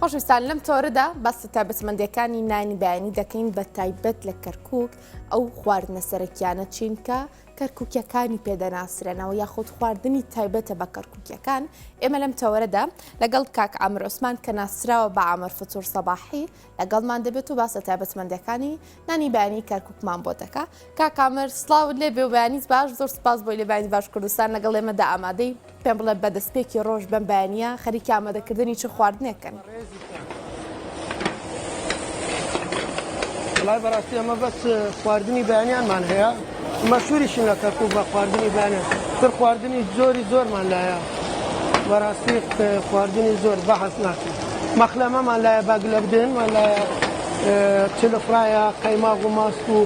خۆشویستان لەم تۆرەدا بەستە تایبەتمەندیەکانی نانی بەیانی دەکەین بە تایبەت لە کەرکووک ئەو خواردنە سەرەکیانە چینکە کەرکووکیەکانی پێدەناسرێنەوە یاخود خواردنی تایبەتە بە کەرکووکیەکان. ئێمە لەم تەوەرەدا لەگەڵ کاک عامر عوسمان کە ناسراوە بە عامر فتوور سەباحی لەگەڵمان دەبێت و باسە تایبەتمەندیەکانی نانی بەیانی کەرکووکمان بۆ دەکا. کاک عامر سڵاو لێبێ و بەیانیت باش، زۆر سپاس بۆی لە بەیانی باش کوردستان لەگەڵ ئێمەدا ئامادەی پێم بڵێ بەدەستپێکی ڕۆژ بەم بەیانیە خەریکی ئامادەکردنی چ خواردنێکن. والله بەڕاستی ئەمە بەس خواردنی بەیانیانمان هەیە، مەشهوریشین لە کەرکووک بە خواردنی بەیانیان، تر خواردنی زۆرمان لایە، بەڕاستی خواردنی زۆر بەحەس ناکەین. مەخلەمەمان لایە، باگلە بدێنمان لایە، چلفرایە، قەیماغ و ماست و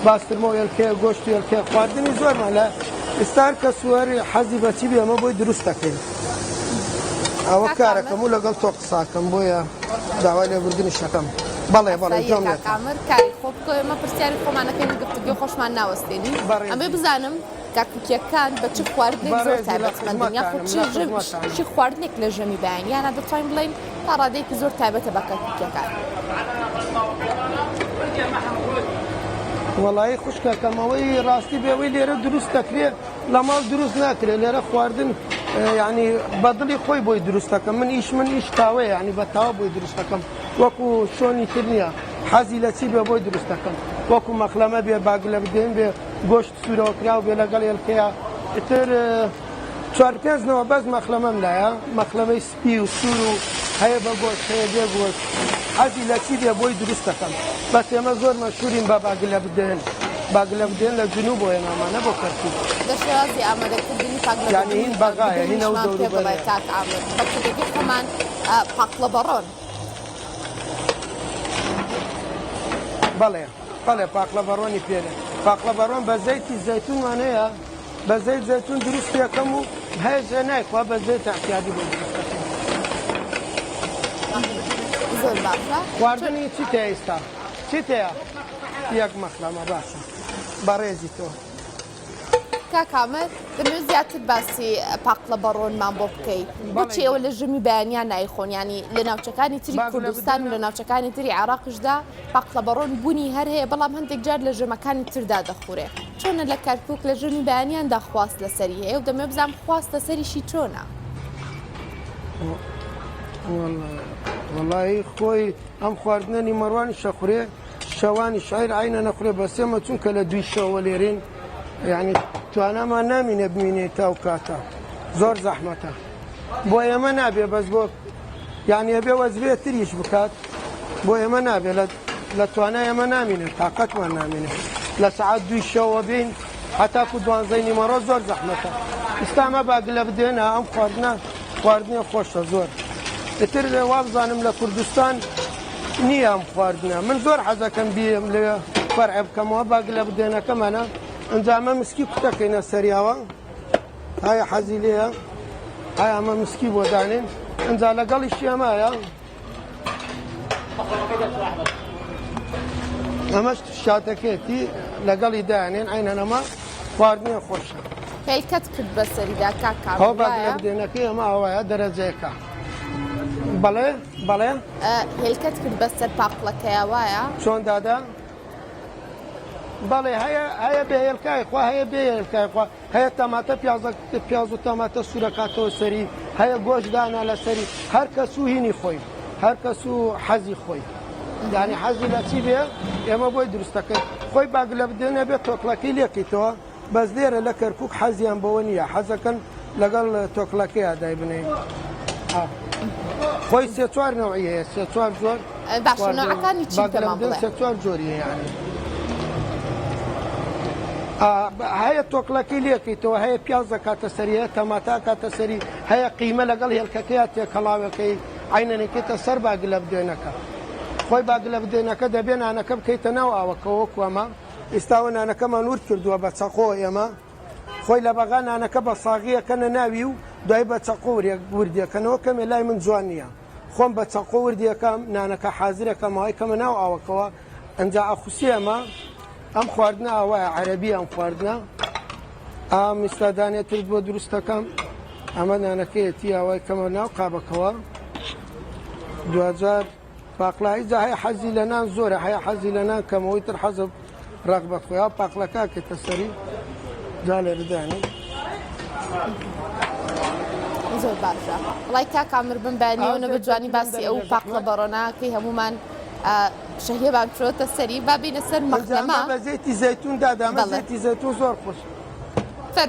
باسترمە و هێلکەیە، گۆشت و هێلکەیە، خواردنی زۆرمان لایە. ئێستا هەر کەس وەری حەزی بەچی بێ ئەمە بۆی دروست دەکەین. ئەوە کارەکەم و لەگەڵ تۆ قساکەم، بۆیە داوای لێبوردنی شەکەم. بەڵێ جۆم کامر کاری خۆ بکۆ، ئێمە پرسیاری خۆمانەکەین گفتوگۆ خۆشمان ناوەستێنی. ئەمێ بزانم کارکووکیەکان بە چ خواردنێک زۆر تایبەتمەندن یاخود چی خواردنێک لە ژەمی بەیانیانە دەتوانین بڵێین تا ڕادەیەکی زۆر تایبەتە بە کارکووکیەکان. وەڵایی خوشکەکەمەوەی ڕاستی بێەوەی لێرە دروست دەکرێت، لە ماڵ دروست ناکرێت، لێرە خواردن ینی بەدڵی خۆی بۆی دروست دەکەم، من ئیش تاوەیە، ینی بە تاوا بۆی دروست دەکەم، وەکو شۆنی تر نییە، حەزی لە چی بێ بۆی دروست دەکەم، وەکو مەخلەمە بێ، باگلە بدێن بێ، گۆشت سوورەوە کراو بێ لەگەڵ هێلکەیە، ئیتر 4-5 بەس مەخلەمەم لایە، مەخلەمەی سپی و سوور و هەیە بە گۆشت، هەیە بێ گۆشت، حەزی لە چی بێ بۆی دروست دەکەم. بەس ئێمە زۆر مەشهورین بە باگلە بدێن، باگلە بدێن لە جنوب بۆ ئێمەمانە بۆ کەرکووک. دەشێوازی ئامادەکردنی یعنی هین بەغایە، هین ئەو دەوروبەرە. کاک عامر بەچێکی خۆمان پاقلە بەڕۆن. بەڵێ پاقلە بەڕۆنی پێرە، پاقلە بەڕۆن بە زەیتی زەیتونمان هەیە، بە زەیت زەیتون دروست یەکەم و هەیە ژێ نایخوا بە زەیت احتیاجی بۆ دروست دەکەم. زۆر باشە. خواردنی چیت هەیە ئێستا؟ چیت هەیە؟ یەک مەخلەمە باشە بەڕێزی تۆ. کاک عامر دەمەوێت زیاتر باسی پاقلە بەڕۆنمان بۆ بکەیت. بۆچی ئێوە لە ژەمی بەیانیان نایخۆن؟ ینی لە ناوچەکانی تری کوردستان و لە ناوچەکانی تری عێراقیشدا پاقلە بەڕۆن بوونی هەر هەیە، بەڵام هەندێک جار لە ژەمەکانی تردا دەخورێ. چۆنە لە کەرکووک لە ژەمی بەیانیاندا خواست لەسەری هەیە و دەمەوێت بزانم خواست لەسەریشی چۆنە؟ وەڵایی خۆی ئەم خواردنەی مەڕوانی شەخورێ، شەوانی شاعیر عینە نەخورێ، بەسێمە چونکە لە دوی شەوە لێرین، یعنی توانامان نامینە بمینێت تا و کاتە، زۆر زەحمەتە بۆ ئێمە نابێ، بەس بۆ یعنی ئەبێ وەزبێ تریش بکات، بۆ ئێمە نابێ، لە توانای ئێمە نامینێت، تااقەتمان نامینێت، لە سەعات دوی شەوە بین هەتاکو 12 نیمەڕۆ زۆر زەحمەتە. ئێستامە باگلە بدێنە ئەم خواردنە خۆشە زۆر. ئتر وا بزانم لە کوردستان نییە ئەم خواردنە، من زۆر حەزەکەم بیم لێ فەرع بکەمەوە باگلە بدێنەکەمانە، ئەنجا ئەمە مسکی کوتەکەینە سەریاوە، هایا حەزی لێە، هایا ئەمە مسکی بۆ دانێن، ئەنجا لەگەڵیشی ئەمایە، ئەمەش شاتەکێتی لەگەڵی دانێن، عینەن ئەمە خواردنە خۆشە. هێلکەت کرد بەسەریدا کاک عامر؟ ئەو باگلە بدێنەکەی ئەمە ئەوەیە دەرەجەیەکە. بەڵێ هێلکەت کرد بەسەر پاقلەکەیە وایە؟ چۆن دادا؟ بەڵێ هەیە بێ هێلکای خوا، هەیە بێ هێلکای خوا، هەیە تەماتە پیاز و تەماتە سوورەکاتەوە سەری، هەیە گۆشت دانا لە سەری، هەر کەس و هینی خۆی، هەر کەس و حەزی خۆی، یعنی حەزی لە چی بێ ئێمە بۆی دروستەکەی. خۆی باگلە بدێنە بێت تۆکڵەکەی لێکیتەوە، بەس لێرە لە کەرکووک حەزیان بەوە نییە، حەزەکەن لەگەڵ تۆکڵەکەی دای بنێن. خۆی 3-4 نەوعی هەیە، 3-4 جۆر باشە. نەوعەکانی چی تەمام بڵێ؟ 3-4 جۆری هەیە، هەیە تۆکڵەکەی لێکیتەوە، هەیە پیازە کاتە سەری، هەیە تەماتە کاتە سەری، هەیە قیمە لەگەڵ هێلکەکەی تێکەڵاوەکەی عینەنێکێتە سەر باگلە بدێنەکە. خۆی باگلە بدێنەکە دەبێ نانەکە بکەیتە ناو ئاوەکەوە کوەمە، ئێستاوە نانەکەمان ورد کردووە بە چەقۆ، ئێمە خۆی لە بەغا نانەکە بە ساغیەکەنە ناوی و دوای بە چەقۆ وردیەکەنەوە کەمێ لای من جوان نییە، خۆم بە چەقۆ وردیەکەم نانەکە حازرەکەمەوەی کەمە ناو ئاوەکەوە، ئەنجا ئەخوسی ئەمە ئەم خواردنە ئەوەیە عەرەبی ئەم خواردنە، ئەم ئێستادانێتر بۆ دروستەکەم، ئەمە نانەکەیەتی ئەوەی کەمە ناو قابەکەوە، دوجار باقلایی جا هەیە حەزی لە نان زۆرە هەیە حەزی لە نان کەمەوەی تر حەزب ڕغبەت خۆیان پاقلەکە کێتە سەری جا لێ بدانێ زۆر باشە وڵای کا کامر بم بەیانیەوە بە جوانی باسی ئەو پاقلە بەڕۆناکەی هەمومان شەهێبان فرۆتە سەری با بینە سەر مەخلەما بە زەیتی زەیتون دادامە زەیتی زەیتون زۆر خۆش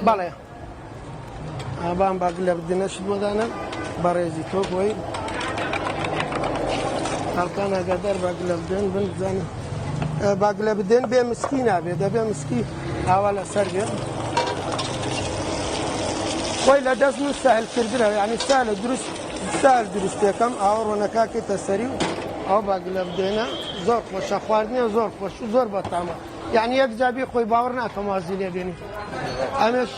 بەڵێ ئابان باگ لە بدنەشت بۆدانە بەڕێزی تۆ بۆی خەڵکان ئەگەدەر باگ لە بدەن بن بزانن باگ لە بدەن بێ مسکی نابێت دەبێ مسکی ئاوا لەسەر بێت خۆی لە دەست من ساهلکردرەوە یعنی سالە دروست سال دروستەکەم ئاوا ڕۆنەکاکێتە سەری و ئەو باگ لە بدێنە زۆر خۆشە خواردنیە زۆر خۆش و زۆر بەتامە یعنی یەک جابی خۆی باوەڕ ناکەم وازی لێ بێنی ئەمەش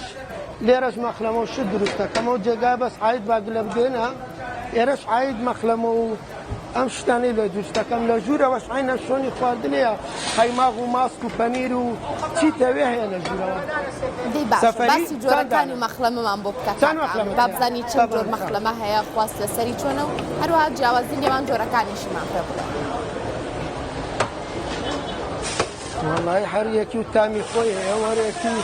لێرەش مەخلەمە و شت دروستەکەم و جێگا بەس عید باگ لە بدێنە ئێرەش عید مەخلەمە و ئەم شتانەی لە دروستەکەم لە ژوورەوەش عینە شۆنی خواردنەیە قەیماغ و ماست و پەنیر و چیتەوێ هەیە لە ژوورەوە باسی جۆرەکانی مەخلەمەمان بۆ بکات با بزانی چەند جۆر مەخلەمە هەیە خواست لەسەری چۆنە و هەروەها جیاوازی لێوان جۆرەکانیشمان پێ بڵێ والله هەر یەکی و تامی خۆی هەیە وەرێکی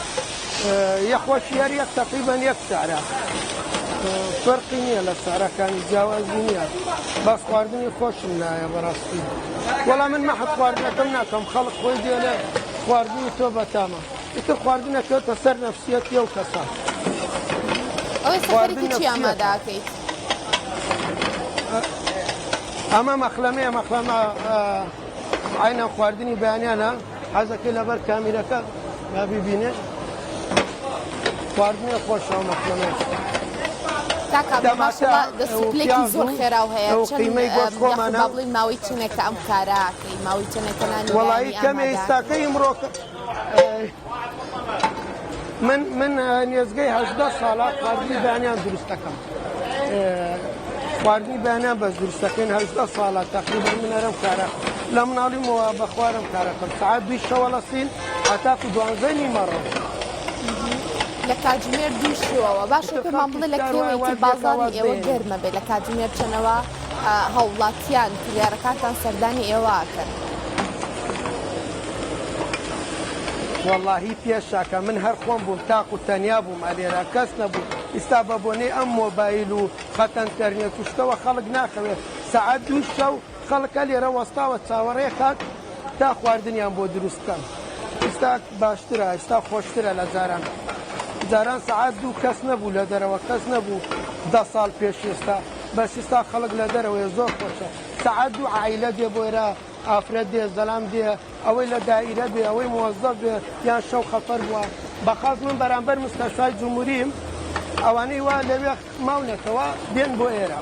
یەخۆشی هەر یەک تەقریبەن یەک سارە فەرقی نییە لە سارەکانی جیاوازی نییە باس خواردنی خۆشم نایە بەڕاستی وەڵام من مەحەد خواردنەکەم ناکەم خەڵک خۆی دێ لە خواردنی تۆ بەتامە ئیتر خواردنەکەوتە سەر نەفسیەتی ئەو کەسە ئەوەی سەفەرێکی چی ئامادەکەیت ئەمە مەخلەمەیە مەخلەمە عینە خواردنی بەیانیانە حەزەکەی لەبەر کامیرەکە نابیبینێ خواردنی خۆشەوە مەخلەمە دەستپلێکی زۆر خێراو هەیە با بڵین ماوەی چنێکە ئەم کاراکەی ماوەی چنێکەنانی وەڵی کەمێ ئێستاکەی ئمڕۆکە من نێزگەی هەژدە ساڵات خواردنی بەیانیان دروستەکەم خواردنی بەیانیان بەس دروستەکەین هەژدە ساڵات تەقریبەن من هەرم کارە لە مناڵیمەوە بە خوارم کارەکەم سەعات دوی شەوە لە سین هەتاکو دوانزەی نیمەڕۆ لە کاتژمێر دوو شەوەوە باشە پێمان بڵێ لە کێوەیەکی بازاڕی ئێوە گەرمە بێت لە کاتژمێر چەنەوە هەوڵاتیان کلیارەکانتان سەردانی ئێوەکەن واللهی پێشاکە من هەر خۆم بووم تاق و تەنیا بووم ئەلێرا کەس نەبوو ئێستا بە بۆنەی ئەم مۆبایل و خەتە ئینتەرنێت و شتەوە خەڵک ناخەوێت سەعات دوو شەو خەڵکە لێرە وەستاوە چاوەڕێ کات تا خواردنیان بۆ دروستکەم ئێستا باشترە ئێستا خۆشترە لە جاران جاران سەعات دوو کەس نەبوو لە دەرەوە کەس نەبوو 10 ساڵ پێش ئێستا بەس ئێستا خەڵک لە دەرەوەی زۆر خۆشە سەعات دوو عائیلە دێ بۆ ئێرە ئافرەت دێ زەلام دێ ئەوەی لە دائیرە بێ ئەوەی موەزەف بێ یان شەو خەفەر بووە بەخاز من بەرامبەر مستەشفای جمهوریم ئەوانەی وا لەوێ ماونێتەوە دێن بۆ ئێرە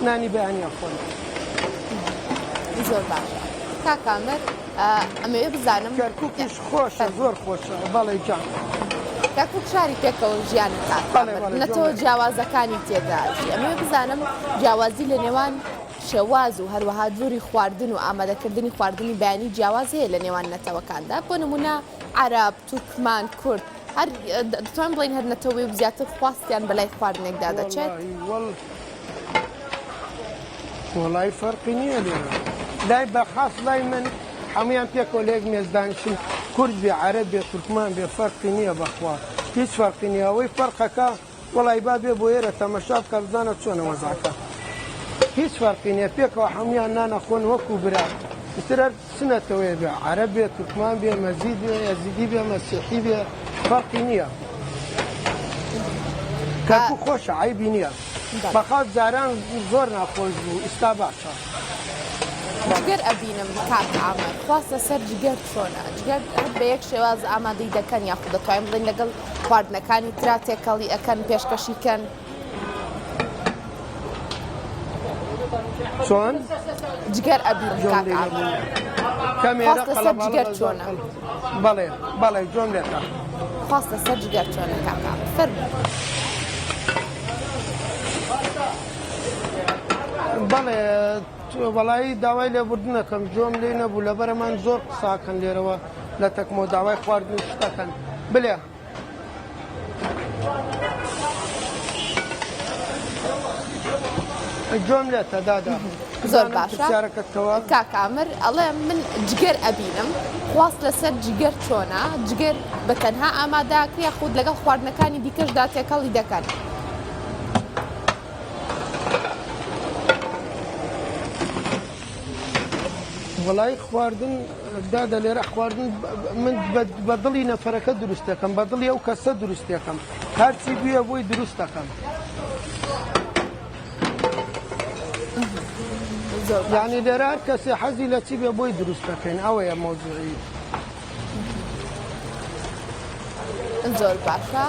نانی بەیانیان خۆن زۆر باشە کاکامەر ئەمەوێ بزانم کەرکووکیش خۆشە زۆر خۆشە بەڵێ جان کاکوک شاری پێکەوە ژیانی نەتەوە جیاوازەکانی تێداژی ئەمەوێ بزانم جیاوازی لە نێوان شێواز و هەروەها دووری خواردن و ئامادەکردنی خواردنی بەیانی جیاواز هەیە لە نێوان نەتەوەکاندا بۆ نمونە عەرەب تورکمان کورد هەر دەتوانین بڵین هەر نەتەوەی زیاتر خواستیان بەلای خواردنێکدا دەچێت وەڵای فەرقی نییە لێرە لای بەخاس لای من هەمویان پێکەوە لێک مێزدانشن کورد بێ عەرەب بێ تورکمان بێ فەرقی نییە بەخوا هیچ فەرقی نییە ئەوەی فەرقەکە وەڵای با بێ بۆ ئێرە تەمەشا بکە بزانە چۆنە وەزاکە هیچ فەرقی نییە پێکەوە هەمویان نانەخۆن وەکو برا ئیتر چنەتەوەی بێ عەرەب بێ تورکمان بێ مەزید بێ یەزیدی بێ مەسیحی بێ فەرقی نییە کەرکووک خۆشە عەیبی نییە بەخاس جاران زۆر ناخۆش بوو ئێستا باشە جگەر ئەبینم کات ئامە خواستە سەر جگەر چۆنە جگەر بە یەک شێواز ئامادەی دەکەن یاخود دەتوانین بڵین لەگەڵ خواردنەکانی ترا تێکەڵی ئەەکەن پێشکەشیکەن چۆن جگەر ئەبینم کات ئامە کەمێرە سەر جگەر چۆنە بەڵێ بەڵێ جۆم لێتە خواستە سەر جگەر چۆنە کات ئامە فەرموو بەڵێ وەڵایی داوای لێبوردنەکەم جۆم لێ نەبوو لەبەرەمان زۆر قساکەن لێرەوە لە تەکمۆ داوای خواردن شتەکەن بلێ جۆم لێتە دادا زۆر باشە پرسیارەکەتەوە کاکامر ئەڵێ من جگەر ئەبینم خواست لەسەر جگەر چۆنا جگەر بە تەنها ئامادەکرێ خود لەگەڵ خواردنەکانی دیکەشدا تێکەڵی دەکەن وڵای خواردن دادە لێرە خواردن من بە دڵی نەفەرەکە دروست دەکەم بە دڵی ئەو کەسە دروست دەکەم هەرچی بووە بۆی دروست دەکەم یعنی لێرە هەر کەسێ حەزی لە چی بێ بۆی دروست دەکەین ئەوەیە مۆزوعی زۆر باشە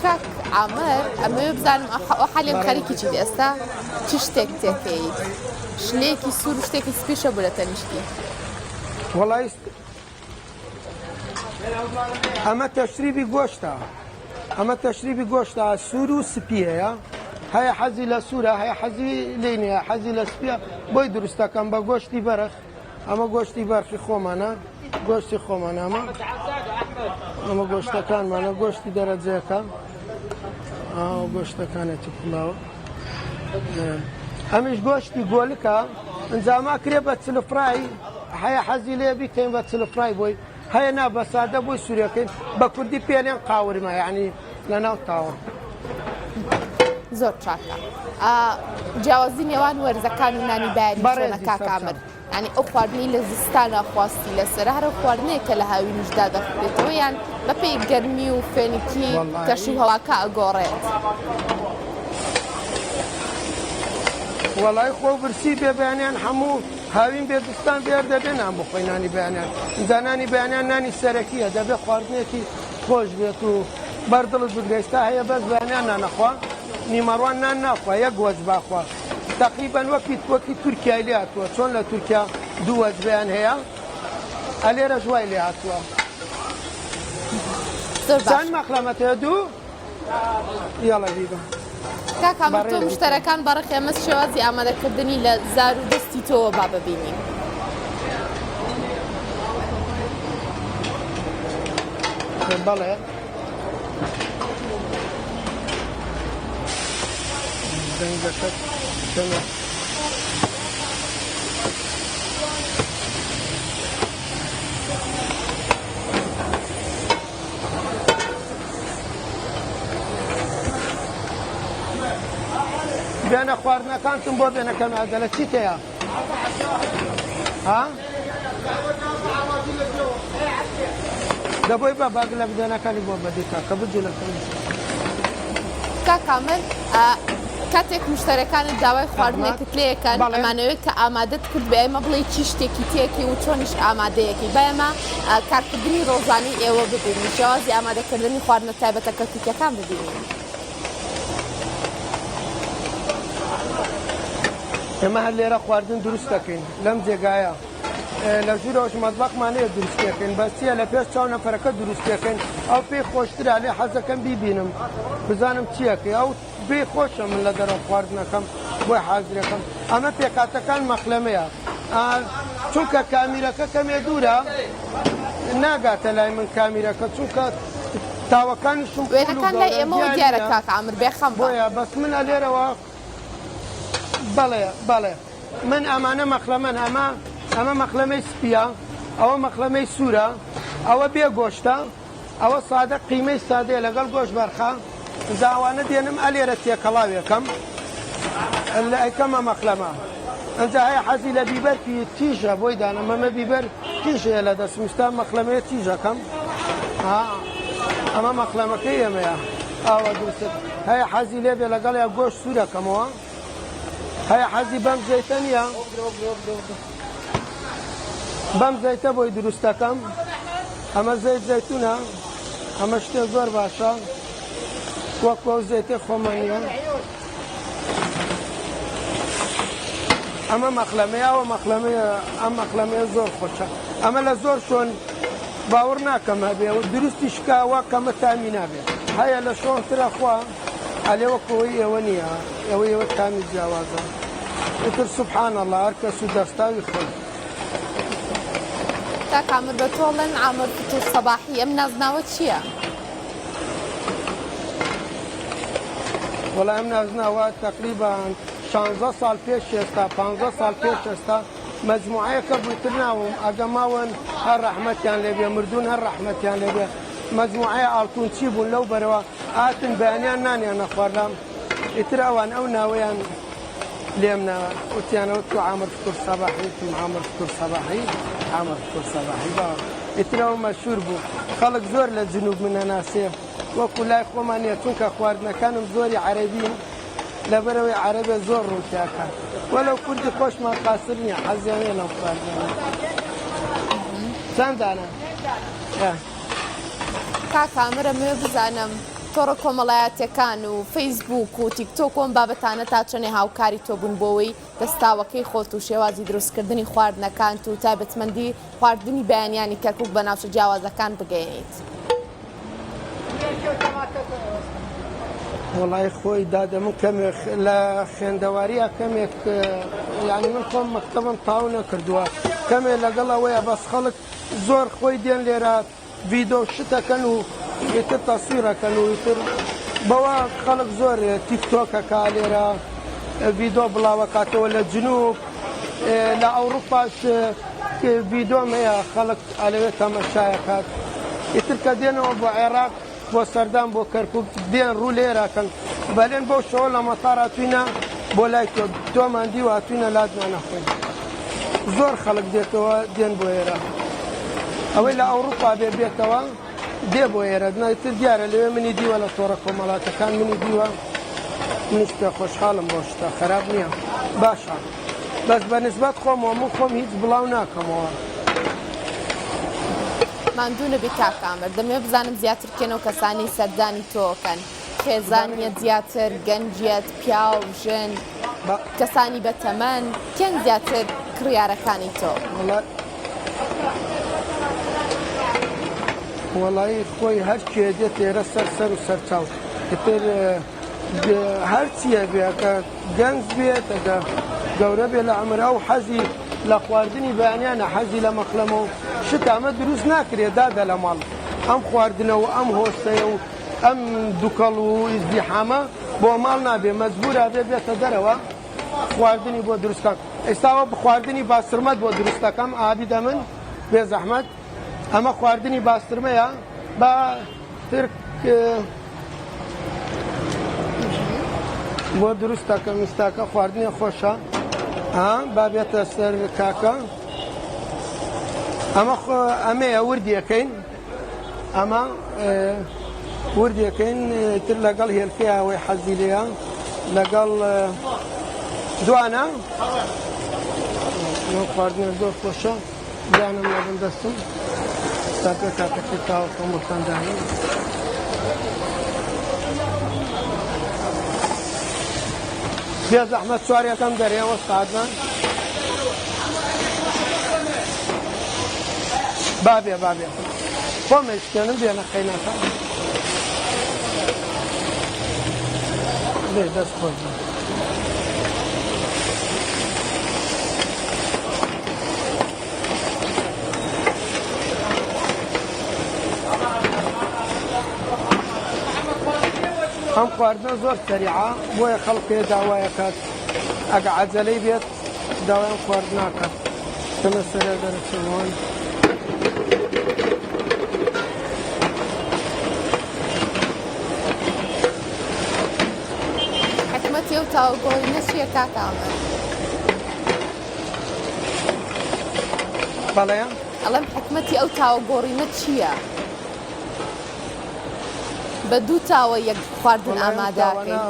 کاک عامر ئەمە بزانم حەلێم خەریکی چی ئێستا چی شتێک تێکەیت شلەیەکی سوور شتێکی سپیشە بوو لە تەنیشتی وڵای ئەمە تەشریبی گۆشتە ئەمە تەشریبی گۆشتە سوور و سپیەیە هەیە حەزی لە سوورە هەیە حەزی لێ نییە حەزی لە سپیە بۆی دروست دەکەم بە گۆشتی بەرخ ئەمە گۆشتی بەرخی خۆمانە گۆشتی خۆمانەمە ئەمە گۆشتەکانمانە گۆشتی دەرەجەکە گۆشتەکانێتی کوڵاوە ئەمیش گۆشتی گۆلکە ئەنجاما کرێ بە چلفرای هەیە حەزی لێ بیکەین بە چلفرای بۆی هەیە نا بە سادە بۆی سوورەکەین بە کوردی پێێن قاورمە یعنی لە ناو تاوە زۆر چاکە جیاوازی نێوان وەرزەکان و نانی باری چۆنە کاکامر ینی ئەو خواردنی لە زستانە خواستی لەسەر هەرە خواردنەیە کە لە هاوی نوشدا دەخرێتەوە یان بەپێی گەرمی و فێنکی کەش و هەواکە ئەگۆڕێت وەڵای خۆ برسی بێ بەیانیان هەموو هاوین بێدستان بێر دەبێ نان بخۆی نانی بەیانیان زانانی بەیانیان نانی سەرەکیە دەبێت خواردنێکی خۆش بێت و بەردڵت بگرێستا هەیە بەس بەیانیان نانەخوا نیمەڕوان نان ناخوا یەک وەج باخوا تقریبان وەکی تورکیای لێ هاتووە چۆن لە تورکیا دوو وەجبیان هەیە ئەلێرە ژوای لێ هاتووە چەند مەخلەمەتەیە دوو یاڵە بیبە کاکامر تۆ مشتەرەکان بەڕێک ئێمە شێوازی ئامادەکردنی لە زار و دەستی تۆوە با ببینین بەڵێ دەنگەکەت چەنە بێنە خواردنەکانتم بۆ بێنەکەم ئەگەلە چیت هەیە ها دەبۆی بە باگ لە بدەنەکانی بۆ بەدیکا کە بجوولەکەن کاکامر کاتێک مشتەرەکانت داوای خواردنێکت لەیەکەن ئەمانەوەی کە ئامادەت کرد بە ئێمە بڵێ چی شتێکی تێکی و چۆنیش ئامادەیەکی بە ئێمە کارکردنی ڕۆژانی ئێوە ببینی شێوازی ئامادەکردنی خواردنە تایبەتە کەرکووکیەکان ببینین ئێمە هەر لێرە خواردن دروست دەکەین لەم جێگایە لە ژوورەوەش مەطبەخمانەیە دروست دەکەین بەستیە لە پێش چاو نەفەرەکە دروست دەکەین ئەو پێی خۆشترا لێ حەزەکەم بیبینم بزانم چیەکەی ئەو پێی خۆشە من لە دەرەوە خواردنەکەم بۆی حازرەکەم ئەمە پێکاتەکان مەخلەمەیە چونکە کامیرەکە کەمێ دوورە ناگاتە لای من کامیرەکە چونکە تاوەکانیشم وێنەکان لای ئێمەوە دیارە کاکامر بێخەم بۆیە بەس منە لێرەوە بەڵێ من ئەمانە مەخلەمەن ئەمە مەخلەمەی سپیە ئەوە مەخلەمەی سوورە ئەوە بێ گۆشتە ئەوە سادە قیمەی سادەیە لەگەڵ گۆشت بەرخە زاوانە دێنم ئەلێرە تێکەڵاوێکەم لە ئەیکەمە مەخلەمە ئەنجا هەیە حەزی لە بیبەرکی تیژە بۆی دانم ئەمە بیبەر تیژەیە لە دەستمیستا مەخلەمەیە تیژەکەم ئەمە مەخلەمەکەی ئێمەیە ئاوە دووست هەیە حەزی لێبێ لەگەڵ یا گۆشت سوورەکەمەوە هەیە حەزی بەم زەیتە نییە بەم زەیتە بۆی دروستەکەم ئەمە زەیت زەیتونە ئەمە شتێ زۆر باشە وەکو ئەو زەیتێ خۆمانیە ئەمە مەخلەمەیە ئەوە مەخلەمەیە ئەم مەخلەمەیە زۆر خۆشە ئەمە لە زۆر شۆن باوەڕ ناکەم هەبێ و دروستی شکاوە کەمە تامی نابێ هەیە لە شۆنترە خوا ئەلێوە کۆی ئێوە نییە ئێوە تامی جیاوازە وتر سبحان الله هەر کەس و دەستاوی خۆی کاکامر بە تۆڵەن عامر فتوور سەباحی ئەم نازناوە چییە؟ وەڵام ئەم نازناوە تقریبان 16 ساڵ پێش ئێستا 15 ساڵ پێش ئێستا مەجموعەیەکە بووتر ناوم ئەگەماون هەر ڕەحمەتیان لێبێ مردوون هەر ڕەحمەتیان لێبێ مەجموعەیە ئاڵتون چی بوون لەو بەرەوە ئاتن بەیانیان نانیانە خواردام ئیتر ئەوان ئەو ناوەیان لێم ناوە وتیانەوە تو عامر فکر سەباحی تو عامر فکر سەباحی عامر فکر سەباحی باوە ئیترەوە مەشهور بوو خەڵک زۆر لە جنوب منە ناسێ وەکو لای خۆمانە چونکە خواردنەکانم زۆری عەرەبین لەبەرەوەی عەرەبە زۆر ڕوونتیاکە وەلەو کوردی خۆشمان قاسر نییە حەزیانێ لەو خواردنەوە چەند دانە کاکامرە مێ بزانم تۆڕە کۆمەڵایەتەکان و فەیسبوک و تیکتۆک و بابەتانە تا چەنێ هاوکاری تۆ بوون بۆەوەی دەستاوەکەی خۆت و شێوازی دروستکردنی خواردنەکان و تایبەتمەندی خواردنی بەیانیانی کەرکووک بە ناوچە جیاوازەکان بگەێنیت وڵای خۆی دادەمن کەمێک لە خوێندەواریە کەمێک یعنی من خۆم مەکتەبم تاو نەکردووە کەمێک لەگەڵ ئەوەیە بەس خەڵک زۆر خۆی دێن لێرە ڤیدۆ شتەکەن و ئیتر تەسویرەکەن و ئیتر بەوە خەڵک زۆر تیکتۆکەکە لێرە ڤیدۆ بڵاوەکاتەوە لە جنوب لە ئەوروپاش ڤیدۆم هەیە خەڵک ئەلەوێت تەمەشایەکات ئیتر کە دێنەوە بۆ عێراق بۆ سەردان بۆ کەرکووک دێن ڕوو لێرەکەن بەلێن بۆ شەوە لە مەتار هاتووینە بۆ لای تۆمان دیوە هاتووینە لادمان نەخۆین زۆر خەڵک دێتەوە دێن بۆ ئێرە ئەوەی لە ئەوروپا بێتەوە دێ بۆ ئێرە نایتر دیارە لەوێ منی دیوە لە تۆڕە کۆمەڵاتەکان منی دیوە منیش پێ خۆشحاڵم بۆ شتە خەراب نییە باشە بەس بە نسبەت خۆمەوە من خۆم هیچ بڵاو ناکەمەوە ماندوو نەبی کاکامر دەمێ بزانم زیاتر کێنەوە کەسانی سەردانی تۆکەن خێزانیەت زیاتر گەنجیەت پیا و ژن کەسانی بەتەمەن کێن زیاتر کڕیارەکانی تۆ وەڵی خۆی هەر کێ دێت ئێرە سەر و سەرچاو تر هەرچیە بێکە گەنج بێت ئەگە گەورە بێ لە ئەمرا و حەزی لە خواردنی بەیانیانە حەزی لە مەخلەمە و شت ئەمە دروست ناکرێت دادە لە ماڵ ئەم خواردنەوە ئەم هۆستەیە و ئەم دووکەڵ و ئیزدیحامە بۆ ماڵ نابێ مەجبورە بێتە دەرەوە خواردنی بۆ دروستکە ئێستاوە بخواردنی باسترمەت بۆ دروستەکەم ئابی دەمن بێ زەحمەت ئەمە خواردنی باسترمەیە بە ترک بۆ دروستەکە میستاکە خواردنی خۆشە با بێتە سەر کاکە ئەمەیە وردیەکەین ئەمە وردیەکەین تر لەگەڵ هێلکەیە ئەوەی حەزی لێە لەگەڵ دوانە خواردنە زۆر خۆشە دانم لە بەندەستم ساکە کاکەکە تاوە خۆمەتاندانی بێ زەحمەت چوارەکەم دەرێەوە سادان بابێ خۆمێشتێنم بێنە خەینەکە بێ دەست خۆش ئەم خواردنە زۆر سەریعە بۆیە خەڵکێ داوایە کات ئەگە عەجەلەی بێت داوای خواردناکە تەمە سەرە دەرەچەوەن حکمەتی ئەو تاوگۆڕینە چییە کاکامر؟ بەڵێ ئەڵێم حکمەتی ئەو تاوگۆڕینە چییە؟ بە دوو تاوە یەک خواردن ئامادەکەین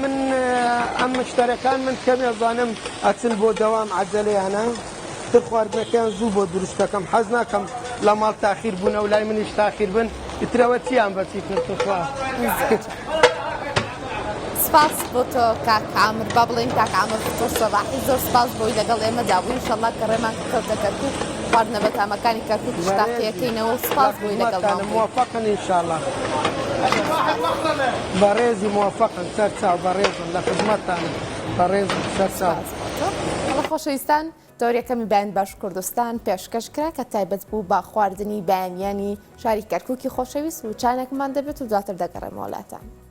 من ئەم مشتەرەکان من کەمێ زانم ئەچن بۆ دەوام عەجەلەیانە تر خواردنەکەیان زوو بۆ دروستەکەم حەز ناکەم لە ماڵ تاخیر بوون ئەو لای منیش تاخیر بن ئیترەوە چیان بەچی کردخوا سپاس بۆ تۆ کاکامر با بڵێن کاکامر تۆ سەباحی زۆر سپاس بۆی لەگەڵ ئێمە دابوو ئینشەڵڵا کە ڕێمان کەوتە کەرکووک خواردنە بەتامەکانی کەرکووک شتاقیەکەینەوە و سپاس بۆی لەگەڵمان موفقن ئینشاءڵڵا بەڕێزی موفقن سەرچاو بەڕێزن لە خزمەتتانە بەڕێزن سەرچاو خۆشەویستان دەوریەکەمی بەیان باش کوردستان پێشکەش کرا کە تایبەت بوو با خواردنی بەیانیانی شاری کەرکووکی خۆشەویست و چانێکمان دەبێت و دواتر دەگەڕێمە وڵاتان